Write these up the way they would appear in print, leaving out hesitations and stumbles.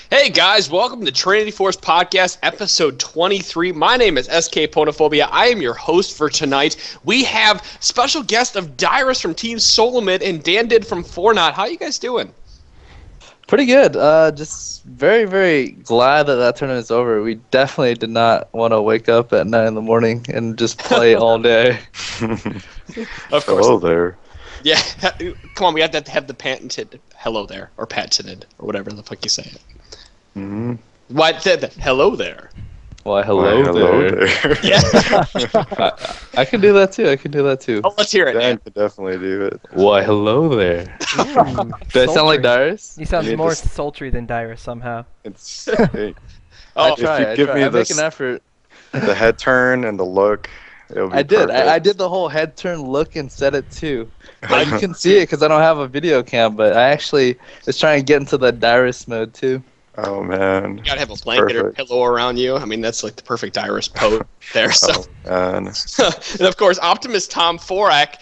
Hey guys, welcome to Trinity Force Podcast, episode 23. My name is SK pwnophobia. I am your host for tonight. We have special guest of Dyrus from Team Solomid and Dan Dinh from Phorac. How you guys doing? Pretty good. Just very, very glad that tournament's over. We definitely did not want to wake up at 9 in the morning and just play all day. Of course. Hello there. Yeah, come on, we have to have the patented hello there, or patented, or whatever the fuck you say it. Mm-hmm. What the hello there? Why, hello there. Yeah. I can do that too. Oh, let's hear it. Dan could definitely do it. Why, hello there. Do I sound like Dyrus? He sounds need more to sultry than Dyrus somehow. It's Oh, I make an effort. the head turn and the look, it'll be I did. perfect. I did the whole head turn look and said it too. But you can see it because I don't have a video cam, but I actually was trying to get into the Dyrus mode too. Oh man. you gotta have a blanket or pillow around you. I mean, that's like the perfect Dyrus pose there. So. Oh man. And of course, Optimus Tom, Phorac,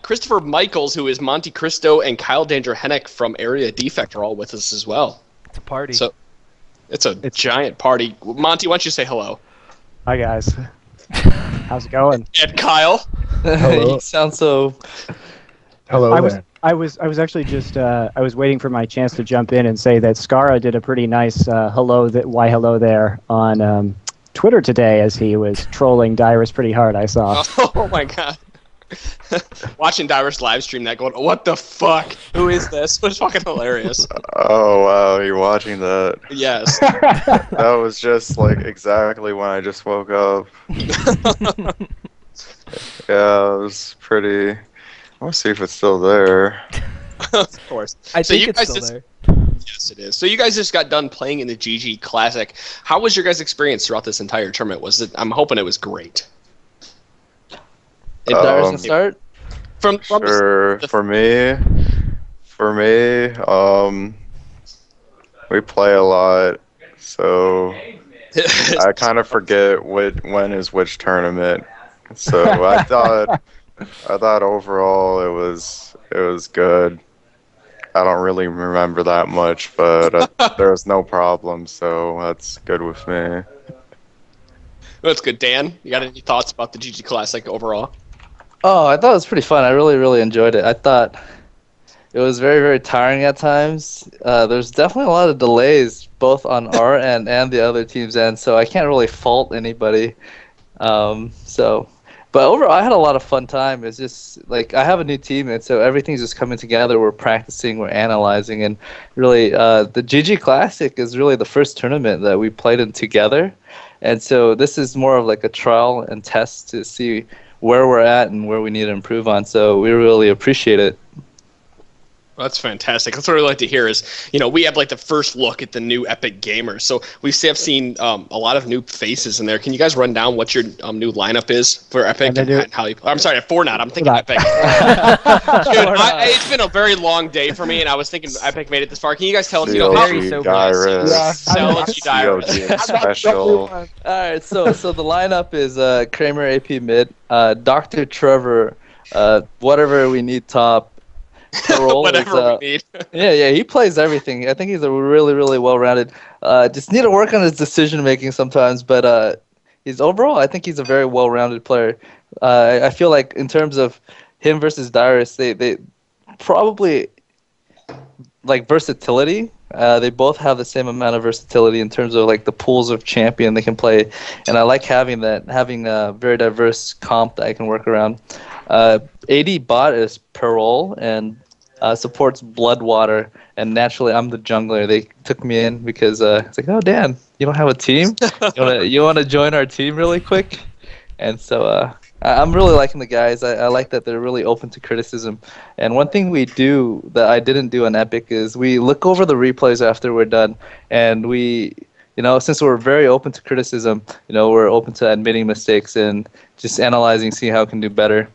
Christopher Michaels, who is Monte Cristo, and Kyle Danger-Hennick from Area Defect are all with us as well. It's a party. So it's a giant party. Monty, why don't you say hello? Hi guys. How's it going? And Kyle. You sound so. Hello. I was actually just I was waiting for my chance to jump in and say that Skara did a pretty nice hello there on Twitter today as he was trolling Dyrus pretty hard. I saw. Oh my god. Watching Dyrus live stream that, going, what the fuck? Who is this? It was fucking hilarious. Oh wow, you're watching that. Yes. That was just like exactly when I just woke up. Yeah, it was pretty. I want to see if it's still there. Of course. I So think you it's guys still just- there. Yes, it is. So you guys just got done playing in the GG Classic. How was your guys' experience throughout this entire tournament? Was it? I'm hoping it was great. If Dyrus can start? From Sure. the- For me, we play a lot, so I kind of forget when is which tournament. So I thought overall it was good. I don't really remember that much, but there was no problem, so that's good with me. That's good. Dan, you got any thoughts about the GG Classic overall? Oh, I thought it was pretty fun. I really, really enjoyed it. I thought it was very, very tiring at times. There's definitely a lot of delays, both on our end and the other team's end, so I can't really fault anybody. But overall, I had a lot of fun time. It's just, like, I have a new team, and so everything's just coming together. We're practicing, we're analyzing, and really, the GG Classic is really the first tournament that we played in together. And so this is more of like a trial and test to see where we're at and where we need to improve on. So we really appreciate it. Well, that's fantastic. That's what I like to hear is, we have like the first look at the new Epik gamers. So we have seen a lot of new faces in there. Can you guys run down what your new lineup is for Epik and how you? I'm sorry, Phorac. I'm thinking Epik. Dude, it's been a very long day for me, and I was thinking Epik made it this far. Can you guys tell us? Very sober. CLG special. All right, so the lineup is Kramer AP mid, Dr. Trevor, whatever we need top. Whatever we need. Yeah, he plays everything. I think he's a really, really well-rounded. Just need to work on his decision-making sometimes, but overall, I think he's a very well-rounded player. I feel like in terms of him versus Dyrus, they probably like versatility. They both have the same amount of versatility in terms of like the pools of champion they can play, and I like having a very diverse comp that I can work around. AD bot is Parole and supports Bloodwater, and naturally I'm the jungler. They took me in because it's like, oh Dan, you don't have a team? You want to join our team really quick? And so I'm really liking the guys. I like that they're really open to criticism. And one thing we do that I didn't do on Epik is we look over the replays after we're done, and we, since we're very open to criticism, we're open to admitting mistakes and just analyzing, seeing how we can do better.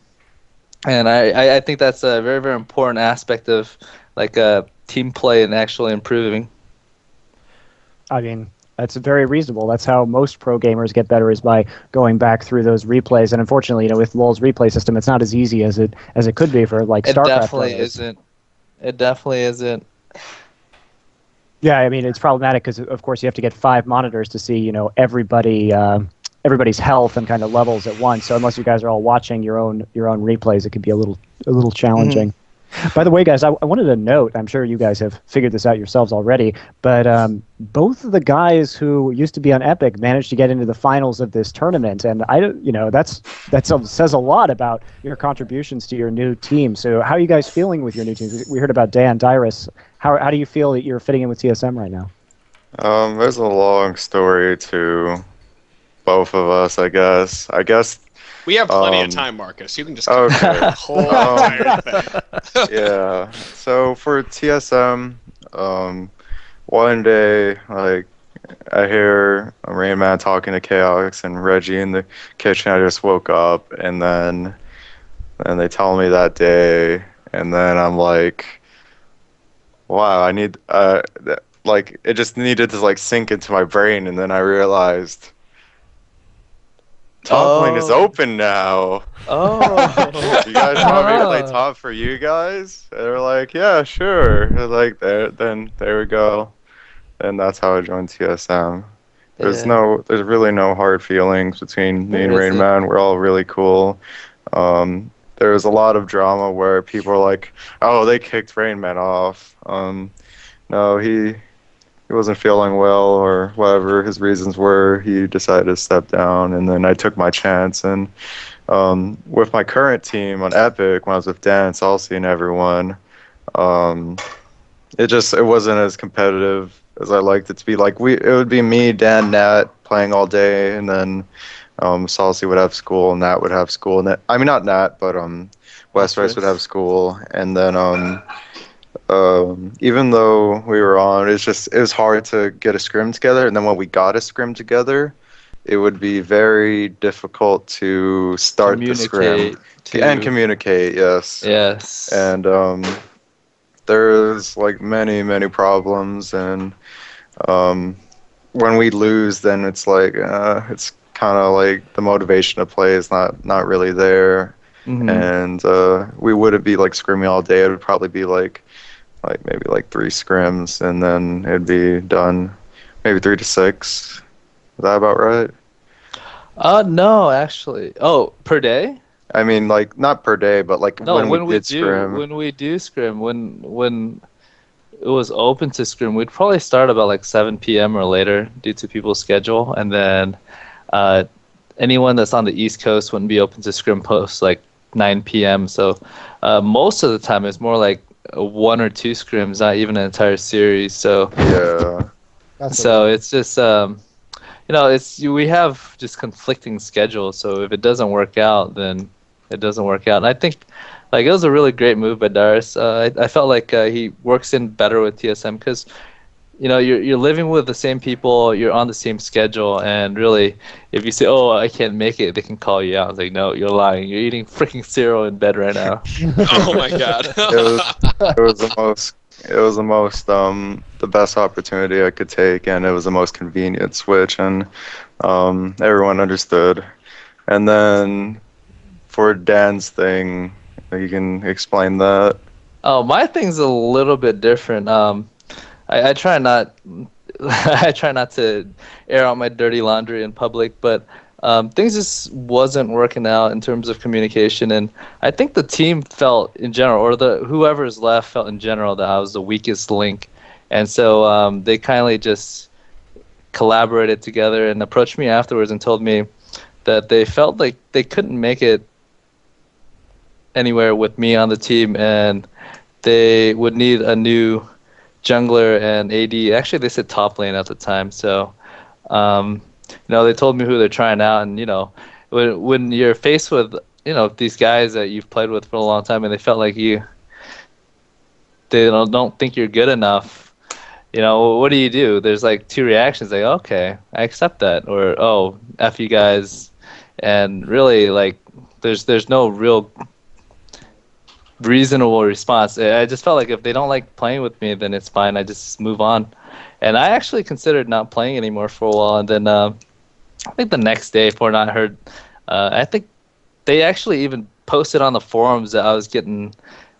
And I think that's a very, very important aspect of like team play and actually improving. I mean, that's very reasonable. That's how most pro gamers get better, is by going back through those replays. And unfortunately, with LoL's replay system, it's not as easy as it could be for like StarCraft. It definitely isn't. Yeah, I mean, it's problematic because, of course, you have to get 5 monitors to see, everybody's health and kind of levels at once. So unless you guys are all watching your own replays, it can be a little challenging. By the way, guys, I wanted to note, I'm sure you guys have figured this out yourselves already, but both of the guys who used to be on Epik managed to get into the finals of this tournament, and that says a lot about your contributions to your new team. So how are you guys feeling with your new team? We heard about Dan, Dyrus. How do you feel that you're fitting in with TSM right now? There's a long story to both of us, I guess. We have plenty of time, Marcus. You can just okay. the whole entire thing. Yeah. So for TSM, one day, like, I hear a Rain Man talking to Chaos and Reggie in the kitchen. I just woke up, and then they tell me that day, and then I'm like, wow, I need like, it just needed to like sink into my brain, and then I realized top lane is open now. Oh. You guys want me to play top for you guys? And they're like, yeah, sure. They're like, there we go. And that's how I joined TSM. There's really no hard feelings between me and Rain Man. We're all really cool. There was a lot of drama where people were like, oh, they kicked Rain Man off. No, he wasn't feeling well, or whatever his reasons were. He decided to step down, and then I took my chance. And with my current team on Epik, when I was with Dan, Salsi, and everyone, it wasn't as competitive as I liked it to be. Like, it would be me, Dan, Nat playing all day, and then Salsi would have school, and Nat would have school. I mean, not Nat, but West Rice would have school, and then even though we were on, it was hard to get a scrim together. And then when we got a scrim together, it would be very difficult to start the scrim and communicate. Yes. And there's like many problems, and when we lose, then it's like it's kind of like the motivation to play is not really there. And we wouldn't be like scrimming all day. It would probably be like maybe like 3 scrims, and then it'd be done. Maybe 3 to 6. Is that about right? No, actually. Oh, per day? I mean, like, not per day, but like when we did scrim. When we do scrim, when it was open to scrim, we'd probably start about like 7 p.m. or later due to people's schedule, and then anyone that's on the East Coast wouldn't be open to scrim post like 9 p.m. So most of the time it's more like 1 or 2 scrims, not even an entire series. So yeah, so it's just we have just conflicting schedules. So if it doesn't work out, then it doesn't work out. And I think like it was a really great move by Dyrus. I felt like he works in better with TSM because you're living with the same people, you're on the same schedule, and really, if you say, "Oh, I can't make it," they can call you out. It's like, no, you're lying. You're eating freaking cereal in bed right now. Oh my god! It was the best opportunity I could take, and it was the most convenient switch, and everyone understood. And then for Dan's thing, you can explain that. Oh, my thing's a little bit different. I try not to air out my dirty laundry in public, but things just wasn't working out in terms of communication, and I think the team felt in general, or whoever's left felt in general, that I was the weakest link, and so they kindly just collaborated together and approached me afterwards and told me that they felt like they couldn't make it anywhere with me on the team, and they would need a new jungler and AD. Actually, they said top lane at the time. So, they told me who they're trying out, and when you're faced with these guys that you've played with for a long time, and they felt like they don't think you're good enough. What do? There's like 2 reactions. Like, okay, I accept that, or oh, F you guys, and really like there's no real reasonable response. I just felt like if they don't like playing with me, then it's fine. I just move on. And I actually considered not playing anymore for a while. And then I think the next day, Fortnite heard, I think they actually even posted on the forums that I was getting,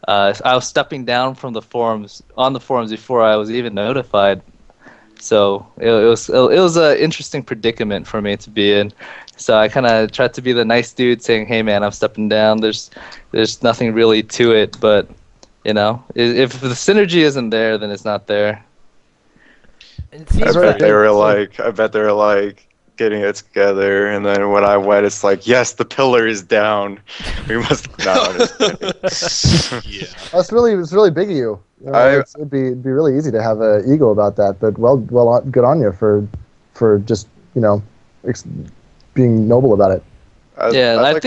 I was stepping down from the forums, on the forums before I was even notified. So it was an interesting predicament for me to be in. So I kind of tried to be the nice dude, saying, "Hey man, I'm stepping down. There's nothing really to it, but if the synergy isn't there, then it's not there." It seems I bet they were like getting it together, and then when I went, it's like, yes, the pillar is down. We must not. Yeah. It's really big of you. It'd be really easy to have an ego about that, but good on you for just being noble about it. I'd like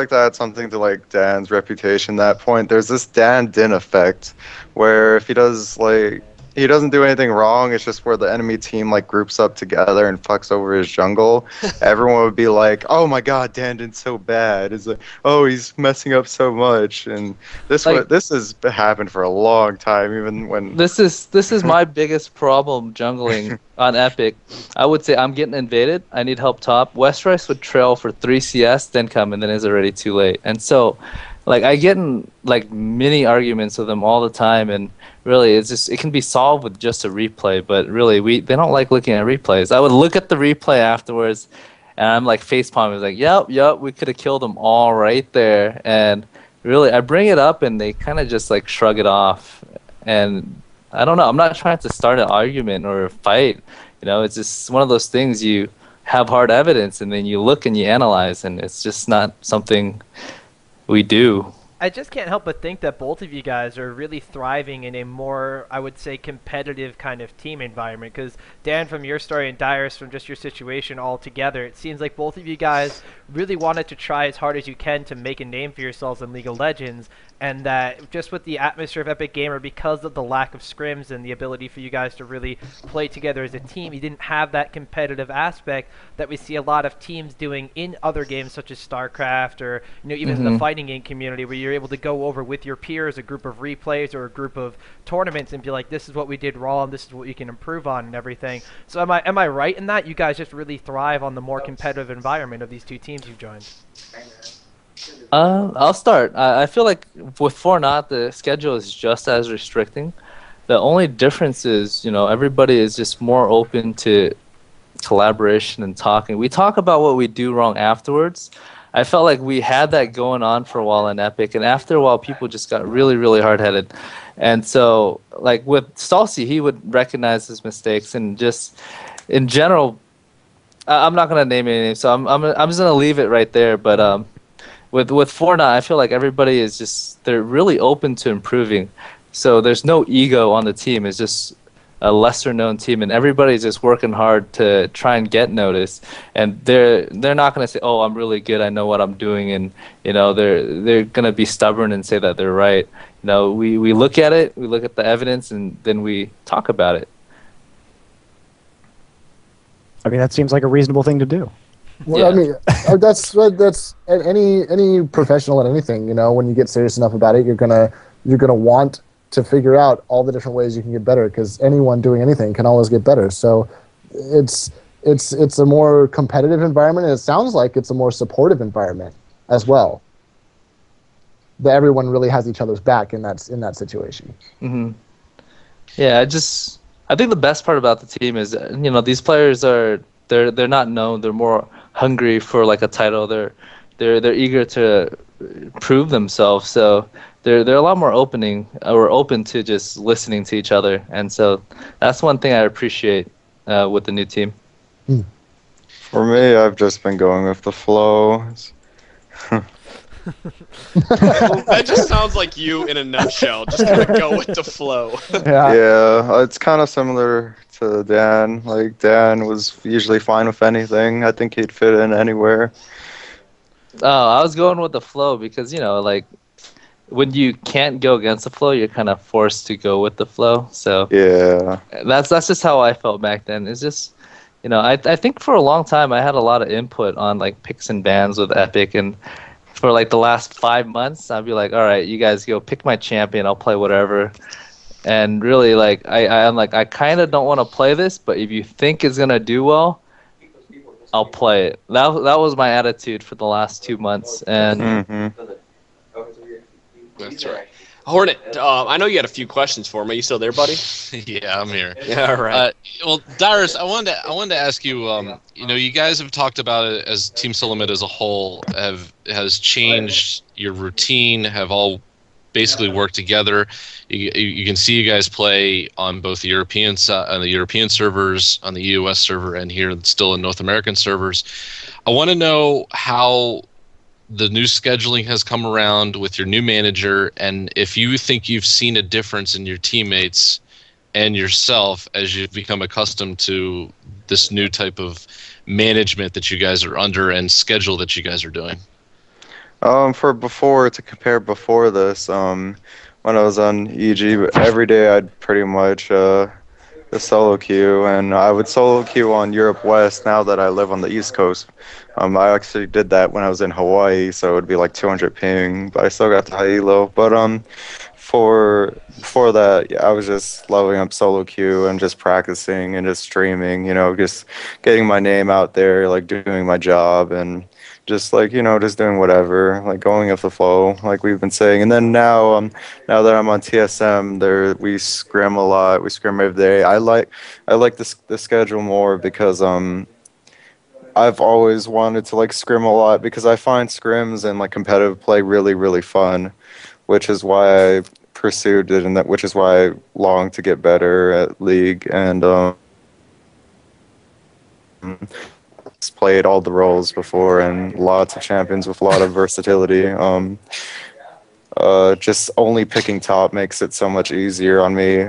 to add something to like Dan's reputation. At that point, there's this Dan Dinh effect, where if he doesn't do anything wrong, it's just where the enemy team like groups up together and fucks over his jungle. Everyone would be like, "Oh my god, Dan Dinh's so bad." It's like, "Oh, he's messing up so much." And this has happened for a long time, even when this is my biggest problem jungling on Epik. I would say I'm getting invaded. I need help top. Westerice would trail for 3 CS, then come, and then it's already too late. And so, like, I get in like mini arguments with them all the time, and really it can be solved with just a replay. But really, they don't like looking at replays. I would look at the replay afterwards, and I'm like facepalming, like, yep, we could have killed them all right there. And really, I bring it up, and they kind of just like shrug it off. And I don't know. I'm not trying to start an argument or a fight. It's just one of those things. You have hard evidence, and then you look and you analyze, and it's just not something we do. I just can't help but think that both of you guys are really thriving in a more, I would say, competitive kind of team environment. Because Dan, from your story, and Dyrus, from just your situation all together, it seems like both of you guys really wanted to try as hard as you can to make a name for yourselves in League of Legends. And that just with the atmosphere of Epic Gamer, because of the lack of scrims and the ability for you guys to really play together as a team, you didn't have that competitive aspect that we see a lot of teams doing in other games such as StarCraft or even the fighting game community, where you're able to go over with your peers, a group of replays or a group of tournaments, and be like, this is what we did wrong, this is what you can improve on, and everything. So am I right in that you guys just really thrive on the more competitive environment of these two teams you've joined? I'll start. I feel like with Fortnite, the schedule is just as restricting. The only difference is, everybody is just more open to collaboration and talking. We talk about what we do wrong afterwards. I felt like we had that going on for a while in Epik, and after a while, people just got really, really hard-headed. And so, like with Stalcy, he would recognize his mistakes, and just in general, I'm not gonna name any names, so I'm just gonna leave it right there. But with Fortnite, I feel like everybody is they're really open to improving. So there's no ego on the team. It's just a lesser known team, and everybody's just working hard to try and get noticed. And they're not going to say, "Oh, I'm really good, I know what I'm doing," and they're going to be stubborn and say that they're right. We look at it, we look at the evidence, and then we talk about it. I mean, that seems like a reasonable thing to do. Well, Yeah. I mean, that's any professional at anything. When you get serious enough about it, you're gonna want to figure out all the different ways you can get better, because anyone doing anything can always get better. So it's a more competitive environment, and it sounds like it's a more supportive environment as well. That everyone really has each other's back in that situation. Mm-hmm. Yeah, I think the best part about the team is these players they're not known. They're more hungry for like a title. They're eager to prove themselves. So they're a lot more open to just listening to each other. And so that's one thing I appreciate with the new team. For me, I've just been going with the flow. That just sounds like you in a nutshell. Just kind of go with the flow. Yeah, it's kind of similar to Dan. Like, Dan was usually fine with anything. I think he'd fit in anywhere. Oh, I was going with the flow because, like, when you can't go against the flow, you're kind of forced to go with the flow. So yeah, that's just how I felt back then. It's just, I think for a long time I had a lot of input on like picks and bans with Epik, and for like the last 5 months, I'd be like, all right, you guys go pick my champion. I'll play whatever. And really, like, I'm like, I kind of don't want to play this, but if you think it's gonna do well, I'll play it. That was my attitude for the last 2 months, and That's right. Hornet, I know you had a few questions for me. You still there, buddy? Yeah, I'm here. Yeah, all right. Well, Dyrus, I wanted to ask you. You guys have talked about it as Team Summit as a whole has changed your routine, have all basically worked together. You can see you guys play on both the European on the European servers, on the US server, and here still in North American servers. I want to know how the new scheduling has come around with your new manager, and if you think you've seen a difference in your teammates and yourself as you've become accustomed to this new type of management that you guys are under and schedule that you guys are doing. To compare before this, when I was on EG, every day I'd pretty much the solo queue, and I would solo queue on Europe West now that I live on the East Coast. I actually did that when I was in Hawaii, so it would be like 200 ping, but I still got the high elo. But before that, yeah, I was just leveling up solo queue and just practicing and just streaming, just getting my name out there, like doing my job and just like, just doing whatever, like going with the flow, like we've been saying. And then now that I'm on TSM, we scrim a lot. We scrim every day. I like the schedule more because I've always wanted to like scrim a lot because I find scrims and like competitive play really, really fun, which is why I pursued it, and which is why I long to get better at League and played all the roles before and lots of champions with a lot of versatility. Just only picking top makes it so much easier on me.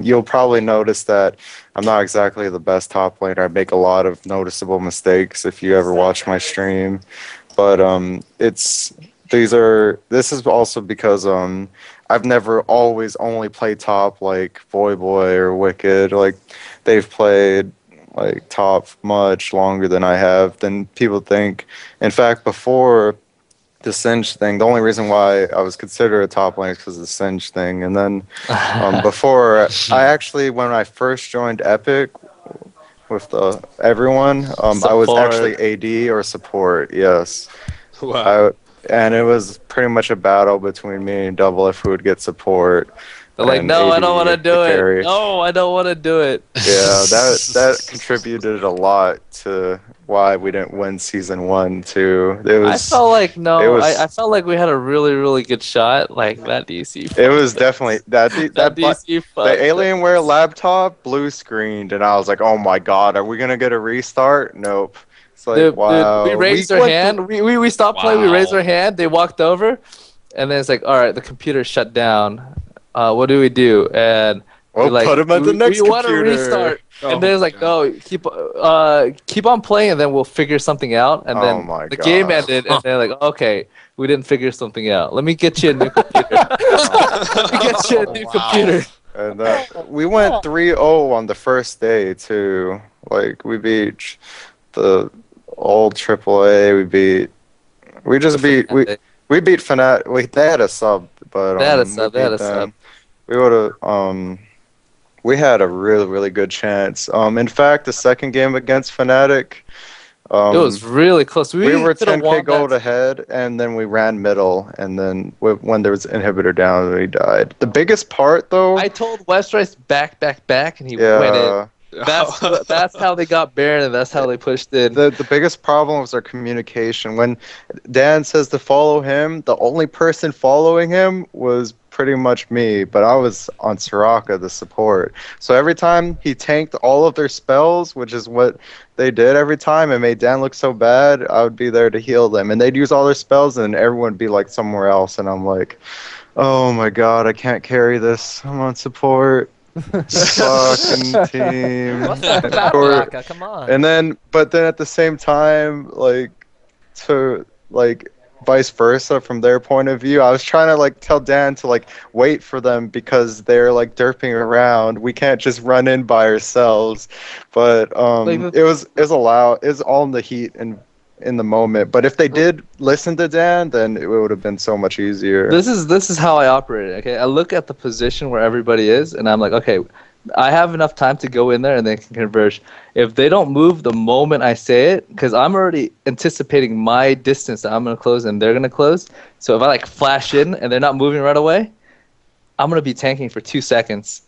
You'll probably notice that I'm not exactly the best top laner. I make a lot of noticeable mistakes if you ever watch my stream, but this is also because I've never always only played top like Boy or Wicked. Like they've played like top much longer than I have, than people think. In fact, before the Singe thing, the only reason why I was considered a top laner is because of the Singe thing. And then before, when I first joined Epik with everyone, I was actually AD or support, yes. Wow. And it was pretty much a battle between me and Double F who would get support. They're like, no, I don't want to do it. No, I don't want to do it. Yeah, that contributed a lot to why we didn't win season 1 too. I felt like we had a really, really good shot. Like that DC. It was definitely that DC. The Alienware laptop blue screened, and I was like, oh my god, are we gonna get a restart? Nope. It's like, wow. We raised our hand. We stopped playing. We raised our hand. They walked over, and then it's like, all right, the computer shut down. What do we do? And put him at the next computer. We want to restart. And then it's like, no, keep on playing, and then we'll figure something out. And then the game ended, and they're like, okay, we didn't figure something out. Let me get you a new computer. Computer. And we went 3-0 on the first day too. Like we beat the old AAA. We beat Fnatic. They had a sub, but they had a sub. We would have. We had a really, really good chance. In fact, the second game against Fnatic, it was really close. We were 10k gold ahead, and then we ran middle, and then when there was inhibitor down, we died. The biggest part, though, I told Westrice back, and he went in. That's how they got Baron, and that's how they pushed in. The biggest problem was our communication. When Dan says to follow him, the only person following him was pretty much me, but I was on Soraka, the support. So every time he tanked all of their spells, which is what they did every time, and made Dan look so bad, I would be there to heal them. And they'd use all their spells, and everyone would be like somewhere else, and I'm like, oh my god, I can't carry this. I'm on support. Fucking team. What's up with that, Raka? Come on. But then at the same time, vice versa from their point of view, I was trying to tell Dan to wait for them because they're derping around. We can't just run in by ourselves. But it was all in the heat and in the moment. But if they did listen to Dan, then it would have been so much easier. This is how I operate. Okay, I look at the position where everybody is, and I'm like, okay, I have enough time to go in there and they can converge. If they don't move the moment I say it, because I'm already anticipating my distance that I'm going to close and they're going to close. So if I like flash in and they're not moving right away, I'm going to be tanking for 2 seconds.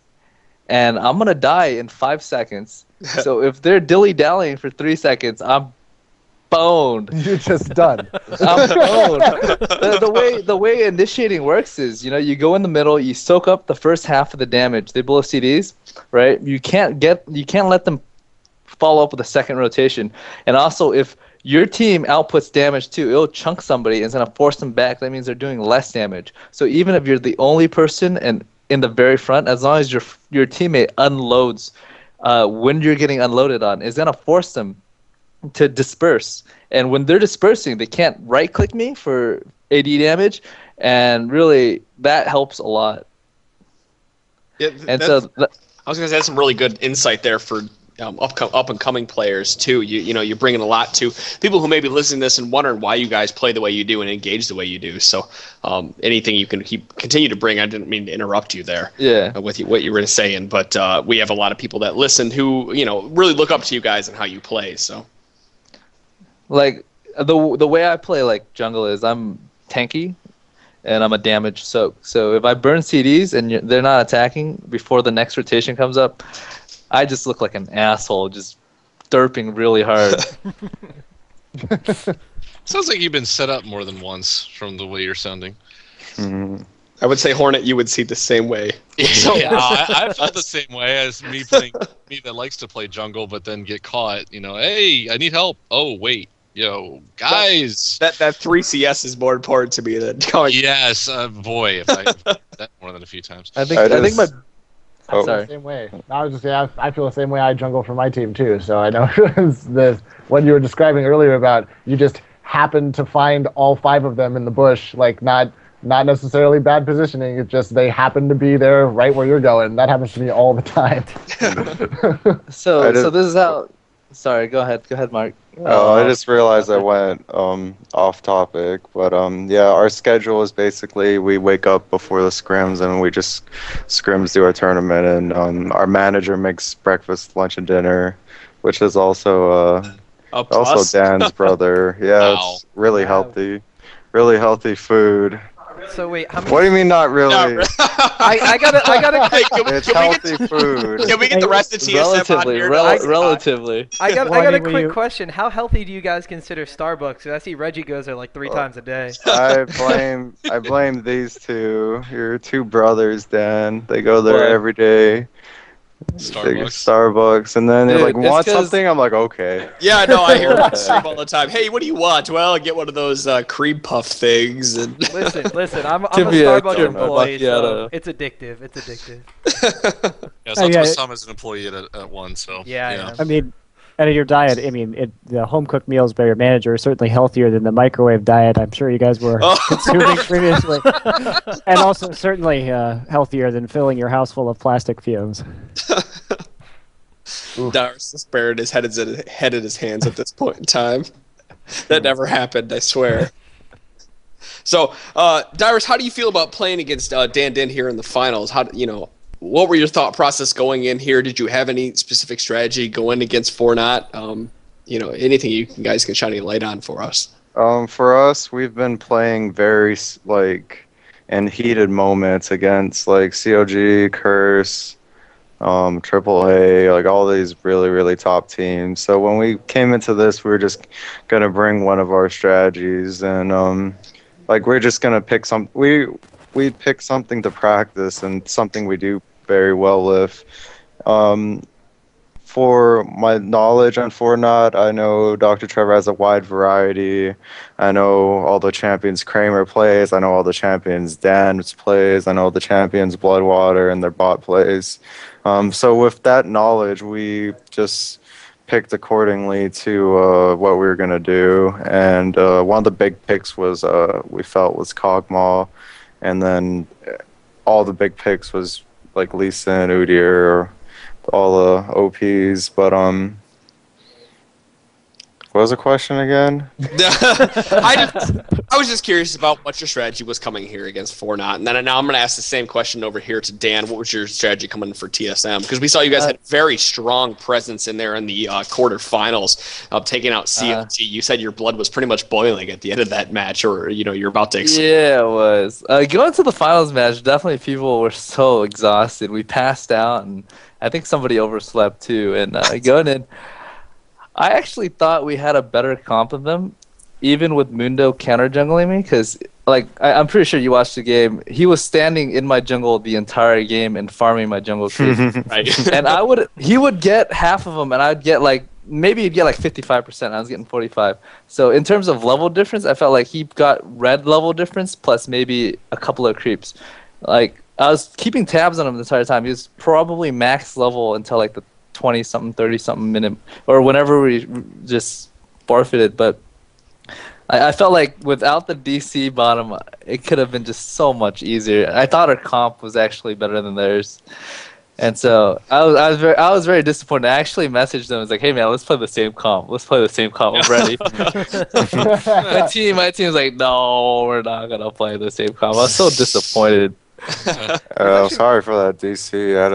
And I'm going to die in 5 seconds. So if they're dilly-dallying for 3 seconds, I'm boned. You're just done. I'm boned. The way initiating works is, you go in the middle, you soak up the first half of the damage. They blow CDs, right? You can't let them follow up with a second rotation. And also, if your team outputs damage too, it'll chunk somebody and it's gonna force them back. That means they're doing less damage. So even if you're the only person and in the very front, as long as your teammate unloads when you're getting unloaded on, it's gonna force them to disperse. And when they're dispersing, they can't right-click me for AD damage, and really that helps a lot. Yeah, and so I was going to say that's some really good insight there for up and coming players too. You're bringing a lot to people who may be listening to this and wondering why you guys play the way you do and engage the way you do. So anything you can continue to bring. I didn't mean to interrupt you there. Yeah. With what you were saying, but we have a lot of people that listen who really look up to you guys and how you play. So. Like the way I play like jungle is I'm tanky, and I'm a damage soak. So if I burn CDs and they're not attacking before the next rotation comes up, I just look like an asshole, just derping really hard. Sounds like you've been set up more than once from the way you're sounding. Mhm. I would say Hornet, you would see the same way. So, yeah, I felt the same way as me that likes to play jungle, but then get caught. Hey, I need help. Oh wait, guys. That 3 CS is more important to me than going. Yes, boy, if I that more than a few times. I think my. I feel Sorry. the same way. I was just saying, I feel the same way. I jungle for my team too, so I know what you were describing earlier about you just happened to find all 5 of them in the bush, like not necessarily bad positioning. It's just they happen to be there right where you're going. That happens to me all the time. So this is how. Sorry, go ahead, Mark. I just realized I went off topic, but yeah, our schedule is basically we wake up before the scrims and we just scrims do our tournament, and our manager makes breakfast, lunch, and dinner, which is also Dan's brother. Yeah, Wow. It's really healthy food. So wait, how many? What do you mean not really? I gotta. Hey, It's healthy food. Can we get the rest of TSM on here? Relatively. I got a Were quick you- question. How healthy do you guys consider Starbucks? 'Cause I see Reggie goes there like 3 times a day. I blame these two. Your 2 brothers, Dan. They go there What? every day. They get Starbucks, and then they're Dude, like, it's want 'cause- something? I'm like, okay. Yeah, I know. I hear about stream all the time. Hey, what do you want? Well, get one of those cream puff things. And Listen. I'm a Give me a Starbucks caramel employee, so macchiato. it's addictive. It's addictive. Yeah, Oh, yeah. Optimus Tom is an employee at one, so Yeah. I mean, out of your diet, the home cooked meals by your manager are certainly healthier than the microwave diet I'm sure you guys were consuming previously, and also certainly healthier than filling your house full of plastic fumes. Dyrus is buried his head in his hands at this point in time. That never happened, I swear. So, Dyrus, how do you feel about playing against Dan Dinh here in the finals? What were your thought process going in here? Did you have any specific strategy going against Phorac? Anything you guys can shine any light on for us? For us, we've been playing very in heated moments against COG, Curse, AAA, all these really, really top teams. So when we came into this, we were just gonna bring one of our strategies, and we're just gonna pick we pick something to practice and something we do very well with. For my knowledge on Fortnite, I know Dr. Trevor has a wide variety. I know all the champions Kramer plays. I know all the champions Dan plays. I know the champions Bloodwater and their bot plays. So with that knowledge, we just picked accordingly to what we were going to do. And one of the big picks was we felt was Kog'Maw. And then all the big picks was Lisa and Udyr, all the OPs, but What was the question again? I was just curious about what your strategy was coming here against Fornot, and then now I'm going to ask the same question over here to Dan. What was your strategy coming in for TSM? Because we saw you guys had very strong presence in there in the quarterfinals, taking out CLT. You said your blood was pretty much boiling at the end of that match, or you're about to. Yeah, it was. Going to the finals match, definitely people were so exhausted. We passed out, and I think somebody overslept too. And going in, I actually thought we had a better comp of them, even with Mundo counter jungling me, because I'm pretty sure you watched the game. He was standing in my jungle the entire game and farming my jungle creep. Right. And he would get half of them, and I'd get maybe he'd get 55%. I was getting 45. So in terms of level difference, I felt like he got red level difference plus maybe a couple of creeps. I was keeping tabs on him the entire time. He was probably max level until the 20-something, 30-something minute, or whenever we just forfeited. But I felt like without the DC bottom, it could have been just so much easier. I thought our comp was actually better than theirs, and so I was very disappointed. I actually messaged them. I was like, "Hey man, let's play the same comp. Let's play the same comp. I'm ready." my team was like, "No, we're not gonna play the same comp." I was so disappointed. Sorry for that, DC. I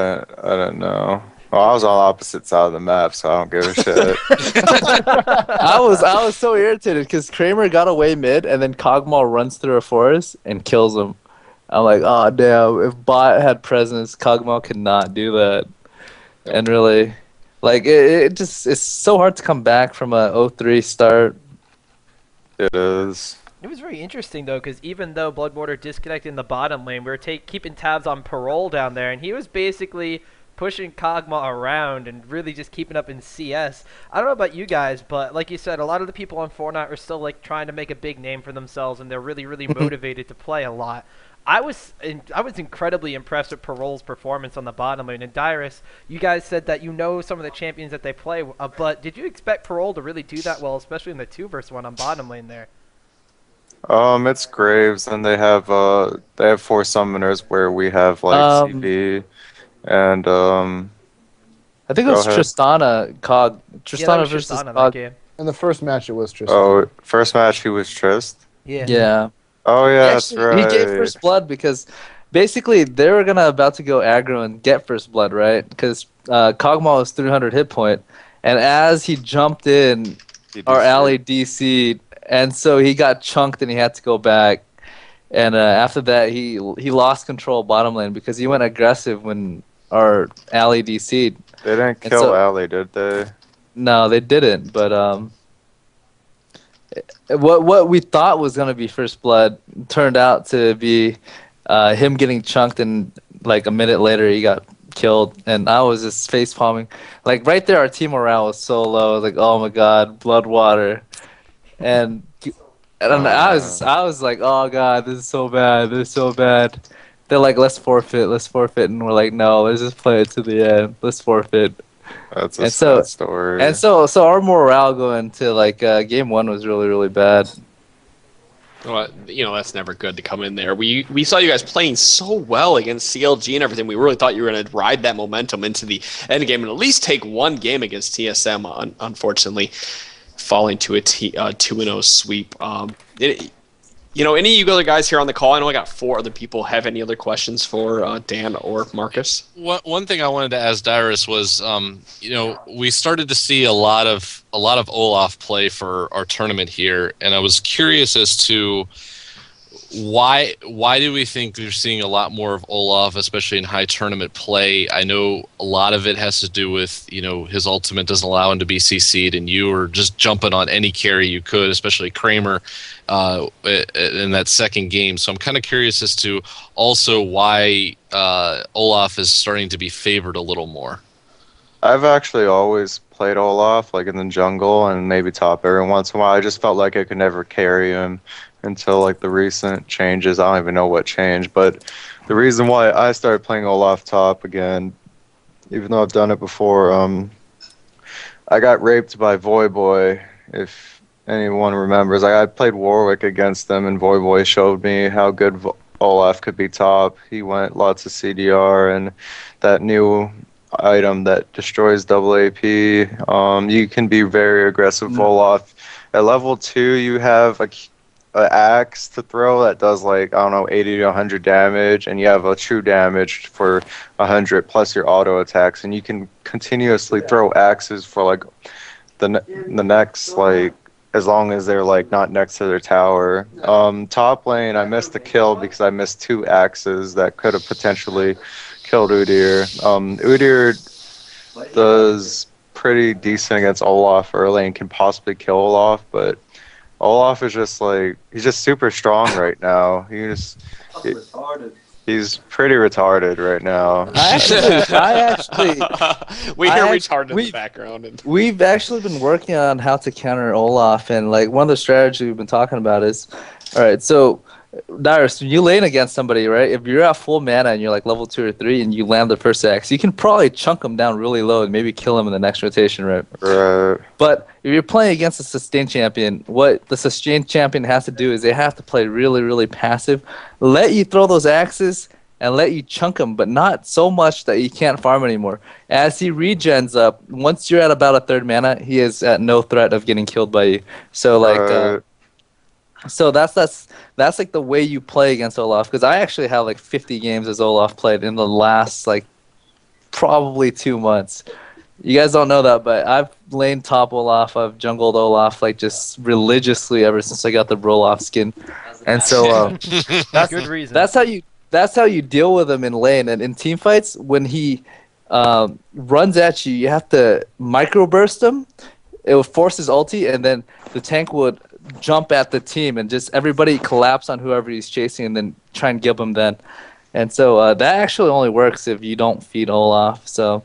don't know. Well, I was on opposite side of the map, so I don't give a shit. I was so irritated because Kramer got away mid, and then Kog'Maw runs through a forest and kills him. I'm like, oh damn! If bot had presence, Kog'Maw could not do that. And really, it's so hard to come back from a 0-3 start. It is. It was very interesting, though, because even though Blood Border disconnected in the bottom lane, we were keeping tabs on Parole down there, and he was basically pushing Kog'Maw around and really just keeping up in CS. I don't know about you guys, but like you said, a lot of the people on Fortnite are still trying to make a big name for themselves, and they're really, really motivated to play a lot. I was incredibly impressed with Parole's performance on the bottom lane. And Dyrus, you guys said that some of the champions that they play, but did you expect Parole to really do that well, especially in the 2-versus-1 on bottom lane there? It's Graves, and they have 4 summoners where we have CB. And I think it was Tristana versus Cog. In the first match, it was Tristana. Oh, first match he was Trist. Yeah. Oh yeah, that's right. He gave first blood because basically they were about to go aggro and get first blood, right? Because Kog'Maw was 300 hit point, and as he jumped in, our ally DC'd, and so he got chunked and he had to go back. And after that, he lost control bottom lane because he went aggressive when our ally DC'd. They didn't kill ally, did they? No, they didn't. But what we thought was gonna be first blood turned out to be him getting chunked, and a minute later he got killed. And I was just face palming. Right there, our team morale was so low. I was oh my god, blood water, and I was like, oh god, this is so bad. This is so bad. They're like, let's forfeit, and we're like, no, let's just play it to the end. Let's forfeit. That's a sad story. And so our morale going to game 1 was really, really bad. Well, that's never good to come in there. We saw you guys playing so well against CLG and everything. We really thought you were going to ride that momentum into the end game and at least take one game against TSM. Unfortunately, falling to a 2-0 sweep. Any of you other guys here on the call? I know I got 4 other people. Have any other questions for Dan or Marcus? One thing I wanted to ask Dyrus was, we started to see a lot of Olaf play for our tournament here, and I was curious as to why do we think we're seeing a lot more of Olaf, especially in high tournament play? I know a lot of it has to do with, his ultimate doesn't allow him to be CC'd, and you were just jumping on any carry you could, especially Kramer in that second game. So I'm kind of curious as to also why Olaf is starting to be favored a little more. I've actually always played Olaf, in the jungle and maybe top every once in a while. I just felt like I could never carry him until the recent changes. I don't even know what changed, but the reason why I started playing Olaf top again, even though I've done it before, I got raped by Voyboy, if anyone remembers. I played Warwick against them, and Voyboy showed me how good Olaf could be top. He went lots of CDR, and that new item that destroys double AP. You can be very aggressive Olaf. At level 2, you have a axe to throw that does like, I don't know, 80 to 100 damage, and you have a true damage for 100 plus your auto attacks, and you can continuously throw axes for like the next, like, as long as they're like not next to their tower. Top lane, I missed the kill because I missed 2 axes that could have potentially killed Udyr. Udyr does pretty decent against Olaf early and can possibly kill Olaf, but Olaf is just like, he's just super strong right now. He's pretty retarded right now. We hear retarded in the background. We've actually been working on how to counter Olaf, and like one of the strategies we've been talking about is, all right, so Dyrus, when you lane against somebody, right? If you're at full mana and you're like level 2 or 3 and you land the first axe, you can probably chunk them down really low and maybe kill them in the next rotation, right? Right. But if you're playing against a sustained champion, what the sustained champion has to do is they have to play really, really passive, let you throw those axes and let you chunk them, but not so much that you can't farm anymore. As he regens up, once you're at about a third mana, he is at no threat of getting killed by you. So like. So that's like the way you play against Olaf, because I actually have like 50 games as Olaf played in the last like probably 2 months. You guys don't know that, but I've laned top Olaf, I've jungled Olaf like just religiously ever since I got the Roloff skin, and so that's good reason. That's how you deal with him in lane. And in team fights, when he runs at you, you have to microburst him. It will force his ulti, and then the tank would jump at the team and just everybody collapse on whoever he's chasing and then try and give him then. And so that actually only works if you don't feed Olaf. So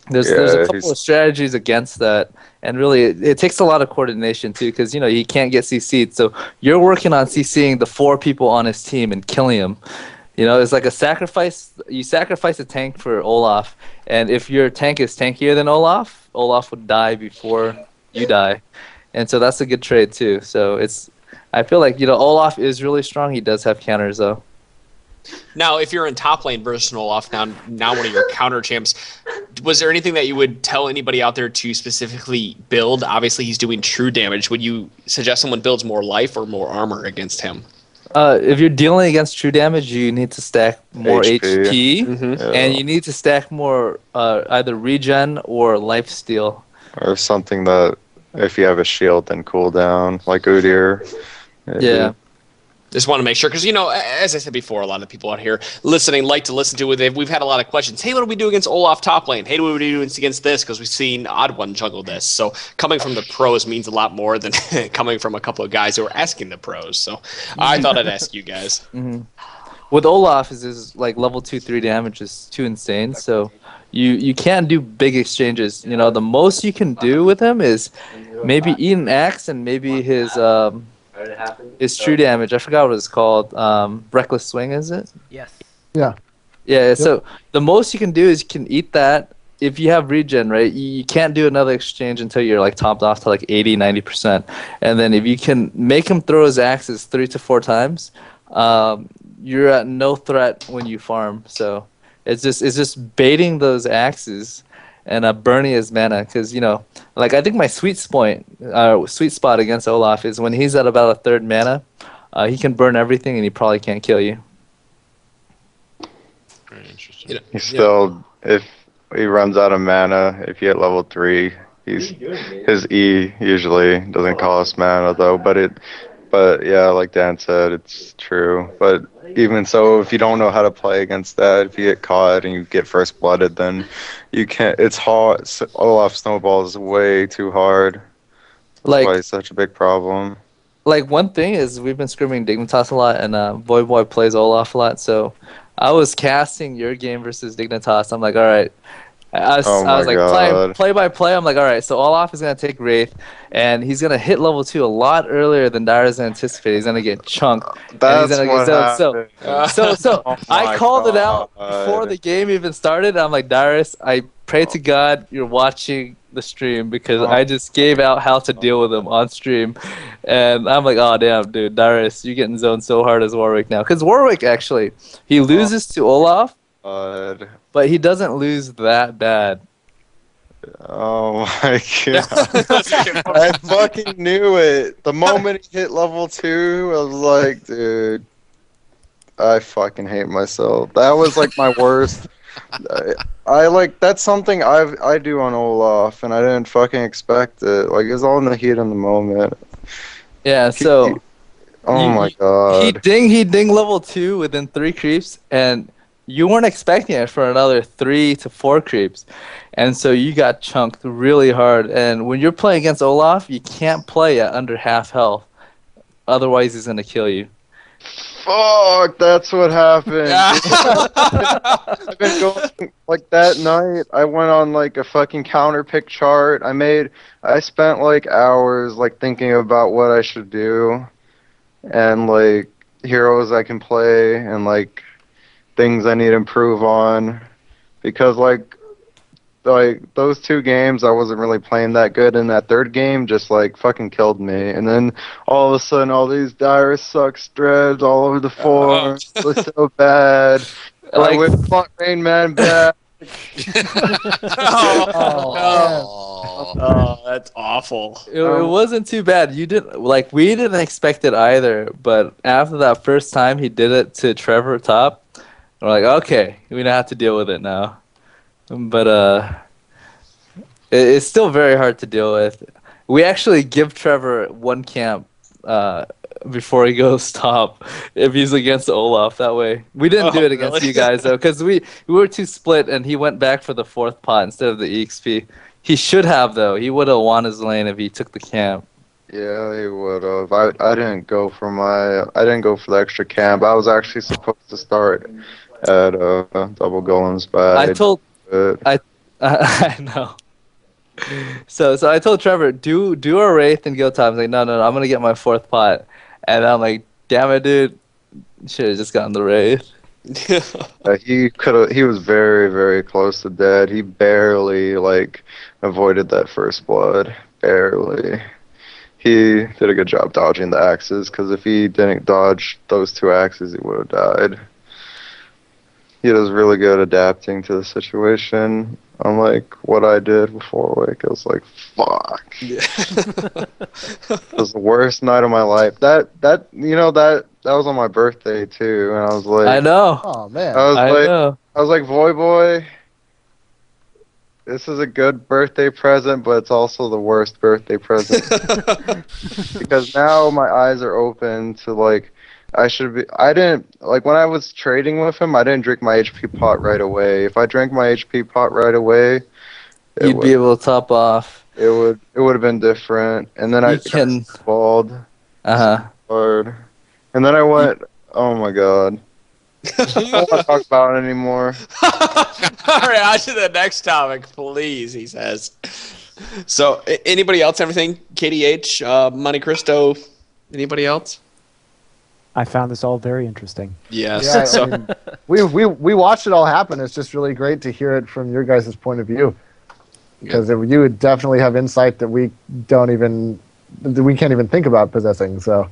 there's a couple of strategies against that, and really it takes a lot of coordination too, because you know he can't get CC'd. So you're working on CCing the 4 people on his team and killing him. You know, it's like a sacrifice. You sacrifice a tank for Olaf, and if your tank is tankier than Olaf, Olaf would die before you die. And so that's a good trade too. So I feel like, you know, Olaf is really strong. He does have counters though. Now, if you're in top lane versus Olaf, now one of your counter champs, was there anything that you would tell anybody out there to specifically build? Obviously, he's doing true damage. Would you suggest someone builds more life or more armor against him? If you're dealing against true damage, you need to stack more HP, Mm-hmm. and you need to stack more either regen or life steal. Or something that, if you have a shield, then cooldown, like Udyr. Yeah. Just want to make sure, because, you know, as I said before, a lot of the people out here listening like to listen to it. We've had a lot of questions. Hey, what do we do against Olaf top lane? Hey, what do we do against this? Because we've seen Odd One juggle this. So coming from the pros means a lot more than coming from a couple of guys who are asking the pros. So I thought I'd ask you guys. Mm-hmm. With Olaf, is like level 2-3 damage is too insane. So you can't do big exchanges. You know, the most you can do with him is maybe eat an axe and maybe his true damage. I forgot what it's called. Reckless Swing, is it? Yes. Yeah. Yeah. So the most you can do is you can eat that. If you have regen, right, you can't do another exchange until you're like topped off to like 80-90%. And then if you can make him throw his axes 3 to 4 times, you're at no threat when you farm. So it's just baiting those axes and burning his mana, because, you know, like I think my sweet spot against Olaf is when he's at about a third mana, he can burn everything and he probably can't kill you. Very interesting. He's still, if he runs out of mana, if you hit level 3, his E usually doesn't cost mana though, but yeah, like Dan said, it's true. But even so, if you don't know how to play against that, if you get caught and you get first blooded, then you can't. It's hard. Olaf snowball is way too hard. That's why it's such a big problem. Like, one thing is we've been scrimming Dignitas a lot, and Boy plays Olaf a lot. So I was casting your game versus Dignitas. I'm like, all right. I was like, play by play. I'm like, all right, so Olaf is going to take Wraith, and he's going to hit level 2 a lot earlier than Dyrus anticipated. He's going to get chunked. That's what happened. So Oh I called it God. out before the game even started. I'm like, Dyrus, I pray to God you're watching the stream, because I just gave out how to deal with him on stream. And I'm like, oh, damn, dude, Dyrus, you're getting zoned so hard as Warwick now. Because Warwick, actually, he loses to Olaf, God. But he doesn't lose that bad. Oh my god. I fucking knew it. The moment he hit level 2, I was like, dude, I fucking hate myself. That was like my worst. I like, that's something I do on Olaf, and I didn't fucking expect it. Like, it's all in the heat of the moment. Yeah, so Oh my god. He ding level 2 within 3 creeps, and you weren't expecting it for another 3 to 4 creeps. And so you got chunked really hard. And when you're playing against Olaf, you can't play at under half health. Otherwise, he's going to kill you. Fuck, that's what happened. I've been going, like, that night, I went on, like, a fucking counter pick chart. I spent, like, hours, like, thinking about what I should do. And, like, heroes I can play, and, like, things I need to improve on. Because, like, those 2 games I wasn't really playing that good, and that 3rd game just like fucking killed me. And then all of a sudden all these Dyrus sucks threads all over the forum. It was so bad. Like, I would want Rain Man back. Oh, that's awful. It wasn't too bad. We didn't expect it either. But after that first time he did it to Trevor top, we're like, okay, we don't have to deal with it now. But it's still very hard to deal with. We actually give Trevor 1 camp before he goes top if he's against Olaf. That way, we didn't do it against you guys though, because we were too split, and he went back for the 4th pot instead of the EXP. He should have though. He would have won his lane if he took the camp. Yeah, he would have. I didn't go for the extra camp. I was actually supposed to start at double golems, but I know. So I told Trevor, do a wraith and go top. He's like, no, I'm gonna get my 4th pot. And I'm like, damn it, dude, should have just gotten the wraith. He was very, very close to dead. He barely like avoided that first blood. Barely. He did a good job dodging the axes, because if he didn't dodge those 2 axes, he would have died. He was really good adapting to the situation, unlike what I did before. Like, I was like, fuck. Yeah. It was the worst night of my life. That was on my birthday too, and I was like, I know. Oh man. I was like, Boy, this is a good birthday present, but it's also the worst birthday present. Because now my eyes are open to, like, I didn't, like, when I was trading with him, I didn't drink my HP pot right away. If I drank my HP pot right away, you'd be able to top off. It would have been different. And then I balled hard. And then I went, oh my god. I don't want to talk about it anymore. Alright, on to the next topic, please, he says. So, anybody else, everything? KDH, Monte Cristo, anybody else? I found this all very interesting. Yes. Yeah, So, I mean, we watched it all happen. It's just really great to hear it from your guys' point of view, because you would definitely have insight that we can't even think about possessing. So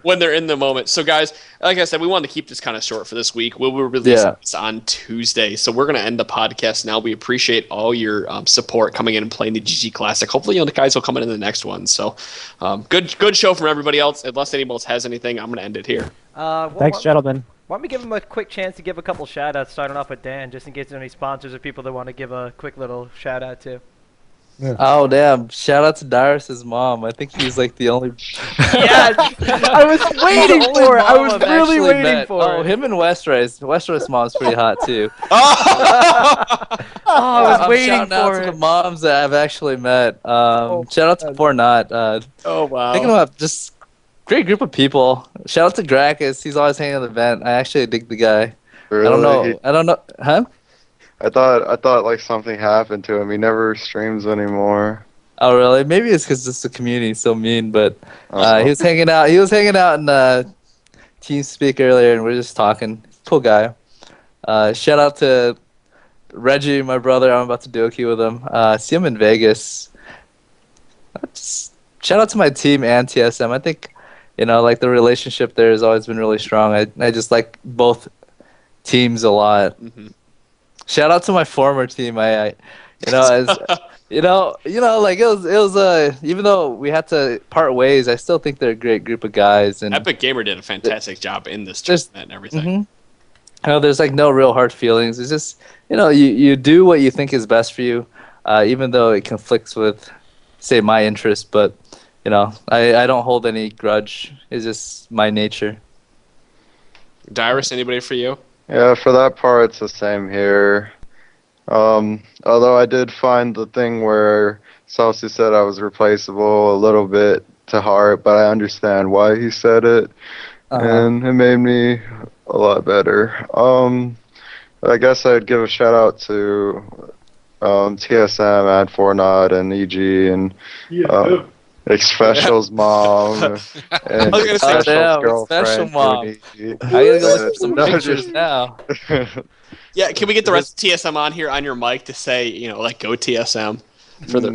when they're in the moment. So, guys, like I said, we wanted to keep this kind of short for this week. We'll release this on Tuesday. So we're going to end the podcast now. We appreciate all your support coming in and playing the GG Classic. Hopefully, you guys will come in the next one. So good show from everybody else. Unless anybody else has anything, I'm going to end it here. Thanks, gentlemen. Why don't we give him a quick chance to give a couple shout-outs, starting off with Dan, just in case there's any sponsors or people that want to give a quick little shout-out to. Yeah. Oh damn! Shout out to Dyrus' mom. I think he's like the only. Yeah, I was waiting for it. I was really waiting for it. Oh, him and Westeros. Westeros' mom's pretty hot too. I was waiting for out to the moms that I've actually met. Shout out to Fornot. Oh wow! Picking them up, just great group of people. Shout out to Gracchus. He's always hanging on the vent. I actually dig the guy. Really? I don't know. Huh? I thought like something happened to him. He never streams anymore. Oh really? Maybe it's because just the community is so mean. But he was hanging out. He was hanging out in TeamSpeak earlier, and we are just talking. Cool guy. Shout out to Reggie, my brother. I'm about to do a queue with him. See him in Vegas. Shout out to my team and TSM. I think like the relationship there has always been really strong. I just like both teams a lot. Mm-hmm. Shout out to my former team. I you know, as like it was even though we had to part ways, I still think they're a great group of guys. And Epic Gamer did a fantastic job in this tournament and everything. Mm-hmm. There's like no real hard feelings. It's just you do what you think is best for you, even though it conflicts with, say, my interest. But I don't hold any grudge. It's just my nature. Dyrus, anybody for you? Yeah, for that part, it's the same here. Although I did find the thing where Celsi said I was replaceable a little bit to heart, but I understand why he said it, and it made me a lot better. I guess I'd give a shout out to TSM, Ad Fornod, and EG, and Special's mom, and Special's girlfriend. Special mom. I gotta go look for some pictures now. Yeah, can we get the rest of TSM on here on your mic to say, go TSM for the?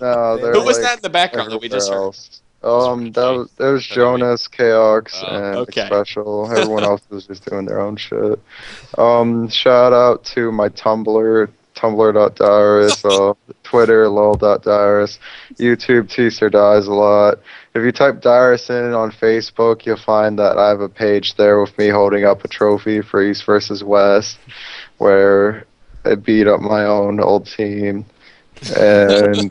No, who was that in the background that we just heard? There was Jonas, Chaox, and Special. Everyone else was just doing their own shit. Shout out to my Tumblr, tumblr.dyrus, Twitter, lol.dyrus, YouTube, Teaser Dies a lot. If you type Dyrus in on Facebook, you'll find that I have a page there with me holding up a trophy for East versus West, where I beat up my own old team. And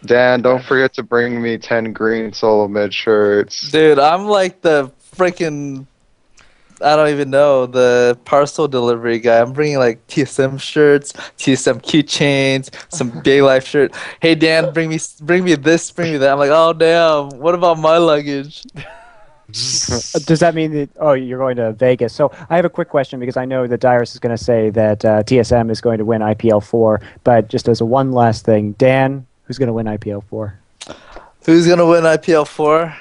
Dan, don't forget to bring me 10 green solo mid shirts. Dude, I'm like the freaking, I don't even know, the parcel delivery guy. I'm bringing like TSM shirts, TSM keychains, some Big Life shirt. Hey Dan, bring me this, bring me that. I'm like, oh damn, what about my luggage? Does that mean that, you're going to Vegas? So I have a quick question, because I know that Dyrus is going to say that TSM is going to win IPL 4, but just as a one last thing, Dan, who's going to win IPL 4? Who's going to win IPL 4?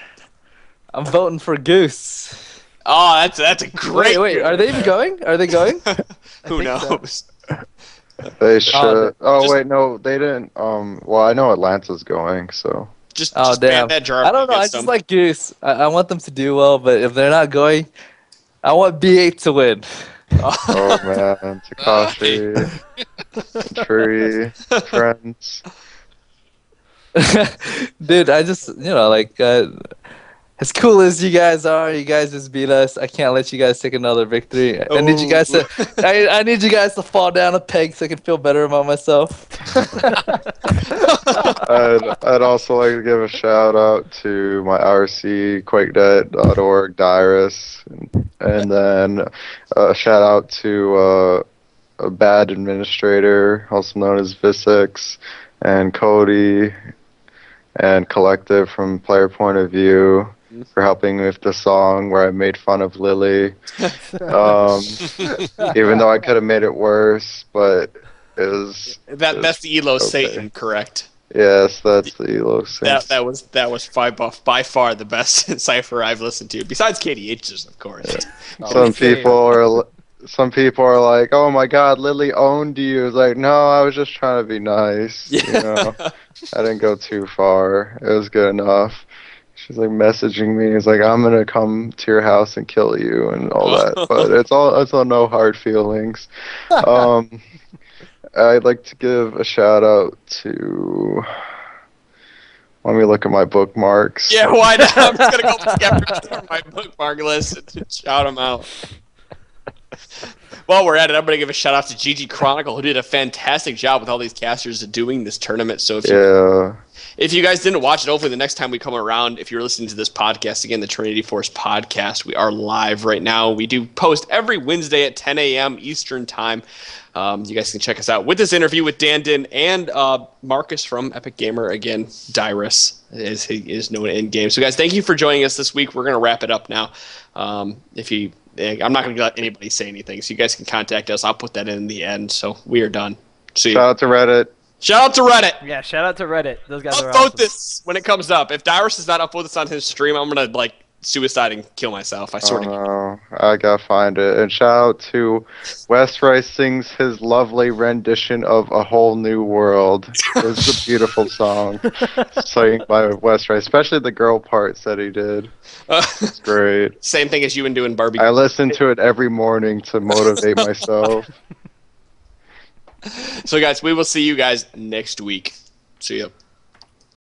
I'm voting for Goose. Oh, that's a great. Wait, are they even going? Are they going? Who knows? So. They should. Wait, no, they didn't. Well, I know Atlanta's going, so. Just damn. That jar. I don't know. I just like Goose. I want them to do well, but if they're not going, I want B8 to win. Oh man, Takashi, Tree, Friends. Dude, I just as cool as you guys are, you guys just beat us. I can't let you guys take another victory. I need you guys to I need you guys to fall down a peg so I can feel better about myself. I'd also like to give a shout out to my RC, QuakeDead.org, Dyrus, and then a shout out to a bad administrator, also known as Visix, and Cody, and Collective from Player Point of View, for helping with the song where I made fun of Lily. Even though I could have made it worse, but it was... That's the Elo Satan, correct? Yes, that's the Elo Satan. That was by far the best cipher I've listened to, besides KDH's, of course. Yeah. Some people are like, "Oh my God, Lily owned you." It's like, no, I was just trying to be nice. Yeah. I didn't go too far. It was good enough. She's like messaging me. It's like, I'm gonna come to your house and kill you and all that. But it's all no hard feelings. I'd like to give a shout out to. Let me look at my bookmarks. Yeah, why not? I'm just gonna go through my bookmark list and shout them out. While we're at it, I'm going to give a shout out to GG Chronicle, who did a fantastic job with all these casters doing this tournament. So if you guys didn't watch it, hopefully the next time we come around, if you're listening to this podcast, again, the Trinity Force podcast, we are live right now. We do post every Wednesday at 10 a.m. Eastern time. You guys can check us out with this interview with Dan Dinh and Marcus from Epic Gamer. Again, Dyrus, as he is known in game. So guys, thank you for joining us this week. We're going to wrap it up now. I'm not going to let anybody say anything, so you guys can contact us. I'll put that in the end. So we are done. See you. Shout out to Reddit. Shout out to Reddit. Yeah, shout out to Reddit. Those guys are upvote awesome. this when it comes up. If Dyrus does not upvote this on his stream, I'm going to suicide and kill myself. I swear to God. No, I gotta find it. And shout out to Wes Rice sings his lovely rendition of A Whole New World. It's a beautiful song sung by Wes Rice, especially the girl parts that he did. It's great. Same thing as you and doing Barbie. I listen to it every morning to motivate myself. So guys, we will see you guys next week. See ya.